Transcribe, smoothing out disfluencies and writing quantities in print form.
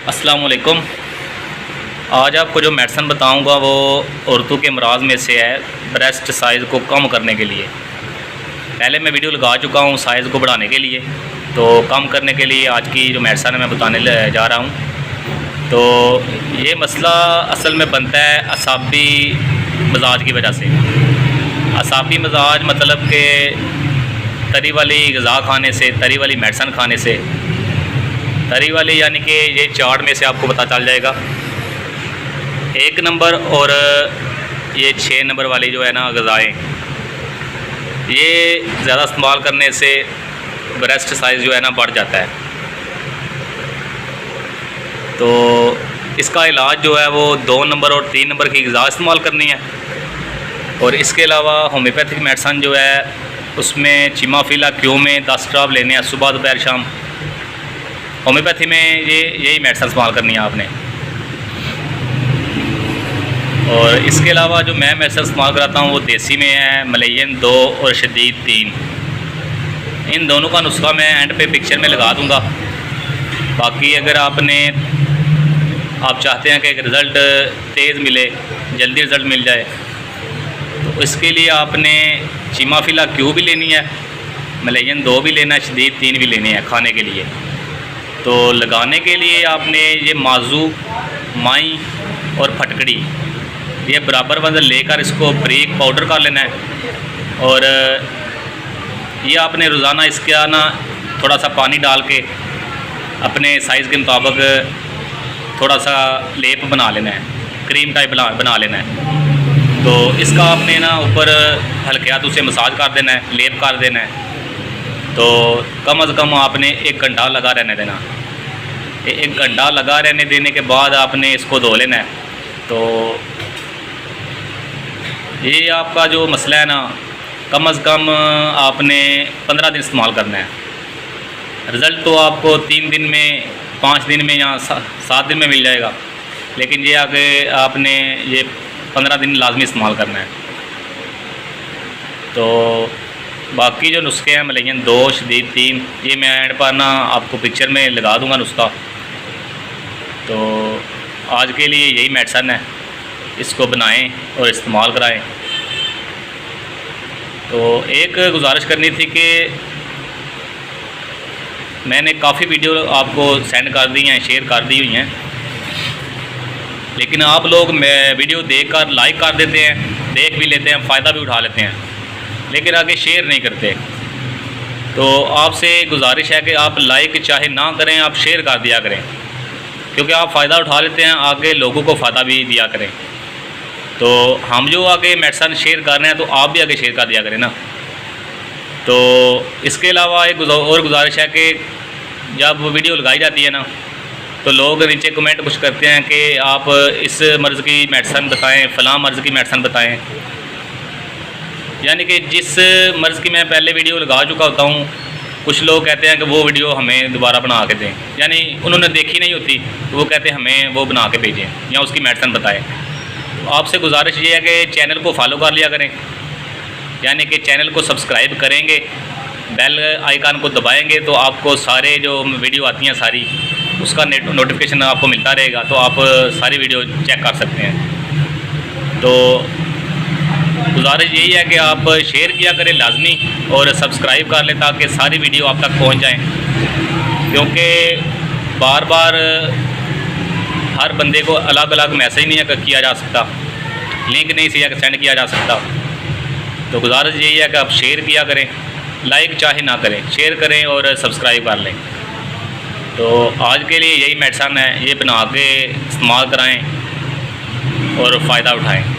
अस्सलाम वालेकुम। आज आपको जो मेडिसन बताऊंगा वो औरतों के अमराज में से है ब्रेस्ट साइज़ को कम करने के लिए। पहले मैं वीडियो लगा चुका हूँ साइज़ को बढ़ाने के लिए, तो कम करने के लिए आज की जो मेडिसन है मैं बताने जा रहा हूँ। तो ये मसला असल में बनता है असाबी मिजाज की वजह से। असाबी मिजाज मतलब कि तरी वाली ग़िज़ा खाने से, तरी वाली मेडिसन खाने से, तरी वाली यानी कि ये चार्ट में से आपको पता चल जाएगा 1 नंबर और ये 6 नंबर वाली जो है ना ग़िज़ाएँ, ये ज़्यादा इस्तेमाल करने से ब्रेस्ट साइज़ जो है ना बढ़ जाता है। तो इसका इलाज जो है वो 2 नंबर और 3 नंबर की ग़िज़ा इस्तेमाल करनी है। और इसके अलावा होम्योपैथिक मेडिसन जो है उसमें चिमाफिला क्यू में 10 ड्रॉप लेने हैं सुबह दोपहर शाम। होम्योपैथी में यही मेडिसन इस्तेमाल करनी है आपने। और इसके अलावा जो मैं मेडिसन इस्तेमाल कराता हूँ वो देसी में है मलयन 2 और शदीद 3। इन दोनों का नुस्खा मैं एंड पे पिक्चर में लगा दूँगा। बाकी अगर आप चाहते हैं कि एक रिज़ल्ट तेज़ मिले, जल्दी रिज़ल्ट मिल जाए, तो इसके लिए आपने चिमाफिला क्यू भी लेनी है, मलयन 2 भी लेना है, शदीद 3 भी लेनी है खाने के लिए। तो लगाने के लिए आपने ये माजू, माई और फटकड़ी ये बराबर वज़न लेकर इसको बारीक पाउडर कर लेना है। और ये आपने रोज़ाना इसका ना थोड़ा सा पानी डाल के अपने साइज़ के मुताबिक थोड़ा सा लेप बना लेना है, क्रीम टाइप बना लेना है। तो इसका आपने ना ऊपर हल्के हाथ उसे मसाज कर देना है, लेप कर देना है। तो कम अज़ कम आपने 1 घंटा लगा रहने देना। 1 घंटा लगा रहने देने के बाद आपने इसको धो लेना है। तो ये आपका जो मसला है ना कम अज़ कम आपने 15 दिन इस्तेमाल करना है। रिज़ल्ट तो आपको 3 दिन में, 5 दिन में या 7 दिन में मिल जाएगा, लेकिन ये आगे आपने ये 15 दिन लाजमी इस्तेमाल करना है। तो बाकी जो नुस्खे हैं मलयन 2, शदीद 3, ये मैं एंड पर ना आपको पिक्चर में लगा दूंगा नुस्खा। तो आज के लिए यही मेडिसन है, इसको बनाएं और इस्तेमाल कराएं। तो एक गुजारिश करनी थी कि मैंने काफ़ी वीडियो आपको सेंड कर दी हैं, शेयर कर दी हुई हैं, लेकिन आप लोग वीडियो देखकर लाइक कर देते हैं, देख भी लेते हैं, फ़ायदा भी उठा लेते हैं, लेकिन आगे शेयर नहीं करते। तो आपसे गुजारिश है कि आप लाइक चाहे ना करें, आप शेयर कर दिया करें, क्योंकि आप फ़ायदा उठा लेते हैं, आगे लोगों को फ़ायदा भी दिया करें। तो हम जो आगे मेडिसन शेयर कर रहे हैं तो आप भी आगे शेयर कर दिया करें ना। तो इसके अलावा एक और गुजारिश है कि जब वीडियो लगाई जाती है ना तो लोग नीचे कमेंट कुछ करते हैं कि आप इस मर्ज़ की मेडिसन बताएं, फ़लाँ मर्ज़ की मेडिसन बताएं। यानी कि जिस मर्ज़ की मैं पहले वीडियो लगा चुका होता हूँ, कुछ लोग कहते हैं कि वो वीडियो हमें दोबारा बना के दें, यानी उन्होंने देखी नहीं होती तो वो कहते हैं हमें वो बना के भेजें या उसकी मेडिसन बताएं। तो आपसे गुजारिश ये है कि चैनल को फॉलो कर लिया करें, यानी कि चैनल को सब्सक्राइब करेंगे, बेल आइकन को दबाएंगे तो आपको सारे जो वीडियो आती हैं सारी उसका नोटिफिकेशन आपको मिलता रहेगा, तो आप सारी वीडियो चेक कर सकते हैं। तो गुजारिश यही है कि आप शेयर किया करें लाजमी और सब्सक्राइब कर लें ताकि सारी वीडियो आप तक पहुंच जाएं, क्योंकि बार बार हर बंदे को अलग अलग मैसेज नहीं किया जा सकता, लिंक नहीं सेंड किया जा सकता। तो गुजारिश यही है कि आप शेयर किया करें, लाइक चाहे ना करें, शेयर करें और सब्सक्राइब कर लें। तो आज के लिए यही मेडिसन है, ये बना के इस्तेमाल कराएं और फ़ायदा उठाएं।